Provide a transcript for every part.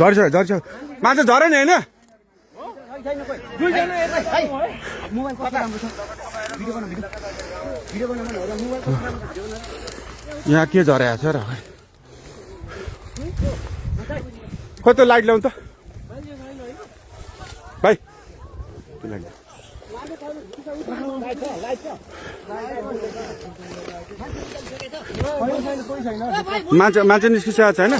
झर्छ झर्छ माछा झरे नि होइन यहाँ के झरेको छ र खोइ त्यो लाइट ल्याउनु त भाइ मान्छे निस्किसकेको छैन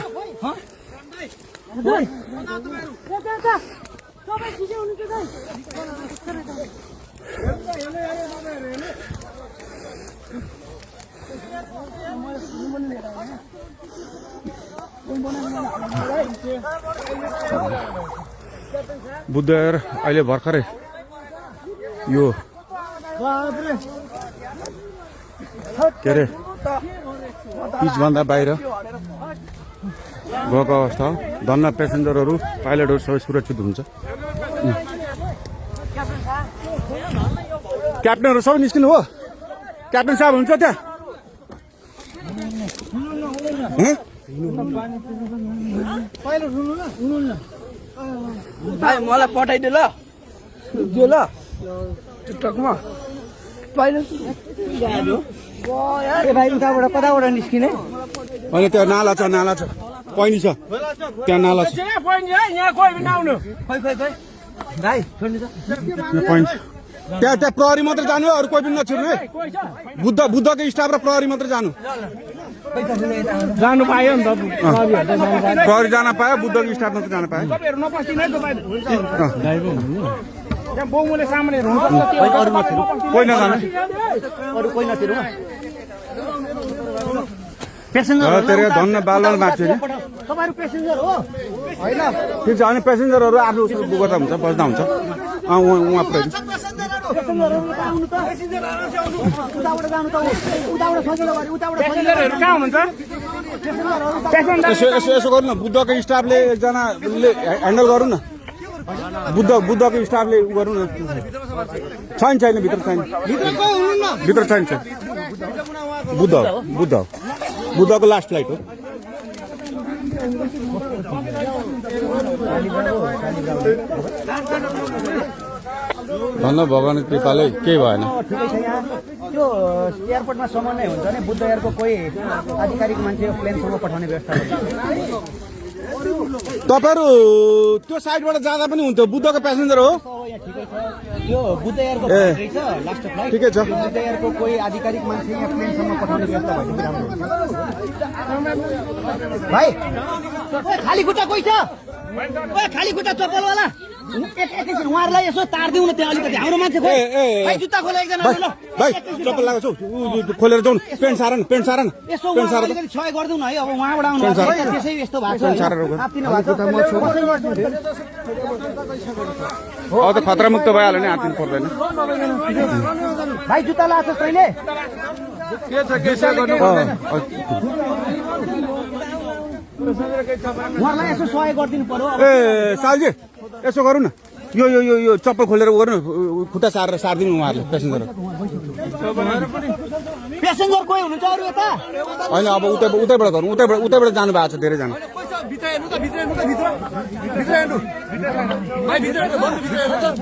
बुद्धर अहिले भर्खरै यो के अरे पिचभन्दा बाहिर गएको अवस्था हो धन्न पेसेन्जरहरू पाइलटहरू सबै सुरक्षित हुन्छ क्याप्टनहरू सबै निस्किनु हो क्याप्टन साहब हुन्छ त्यहाँ मलाई पठाइदियो ल टिकटकमा भाइ उताबाट कताबाट निस्किने अनि त्यहाँ नाला छ पैनी छ त्यहाँ नाला छ त्यहाँ प्रहरी मात्रै जानु अरू कोही पनि नछिर्नु है बुद्धको स्टाफ र प्रहरी मात्रै जानु पायो नि त प्रहरी जान पायो बुद्धको स्टाफ मात्रै जान पायो कोही नजानु तेरो धन्न बालबाल मार्छ नि ठिक छ अनि पेसेन्जरहरू आफ्नो गर्दा हुन्छ बस्दा हुन्छ उहाँ पुऱ्याइदिनु यसो गर्नु न बुद्धको स्टाफले एकजनाले ह्यान्डल गरौँ न बुद्धको स्टाफले गरौँ न छैन भित्र छैन बुद्धको लास्ट फ्लाइट हो धन्न भगवान् कृपाले केही भएन त्यो एयरपोर्टमा समन्वय हुन्छ नि बुद्ध एयरको कोही आधिकारिक मान्छे प्लेनसम्म पठाउने व्यवस्था तपाईँहरू त्यो साइडबाट जाँदा पनि हुन्थ्यो बुद्धको प्यासेन्जर हो यो बुद्ध एयरको लास्ट फ्लाइट ठिकै छ बुद्ध एयरको कोही आधिकारिक मान्छे यहाँ प्लेनसम्म पठाउने व्यवस्था भएदेखि राम्रो हुन्छ भाइ खाली खुट्टा कोही छ खाली खुट्टा चप्पलवाला एकैछिन उहाँहरूलाई यसो तारिदिउँ न त्यहाँ अलिकति हाम्रो मान्छे खोइ जुत्ता खोले एकजना भाइ चप्पल लगाएको छौ खोलेर जाउँ पेन्ट सार न यसो अलिकति सहयोग गरिदिउँ न है अब उहाँबाट आउनु त्यसै यस्तो भएको अब त खतरा मुक्त भइहाल्यो नि हात्तिनु पर्दैन भाइ जुत्ता लगाएको छस् तैँले उहाँलाई यसो सहयोग गरिदिनु पर्यो ए सालजी यसो गरौँ न यो चप्पल खोलेर गरौँ न खुट्टा सारिदिनु उहाँहरूले पेसेन्जर कोही हुनुहुन्छ अरू यता होइन अब उतैबाट गरौँ उतैबाट जानु भएको छ धेरैजना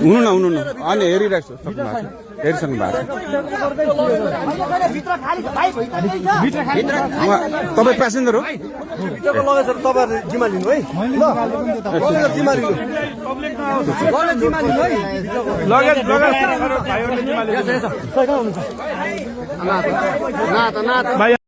हुनु न अनि हेरिरहेको छु हेरिसक्नु भएको तपाईँ प्यासेन्जर हो तपाईँहरूले जिम्मा लिनु है जिम्मा लिनु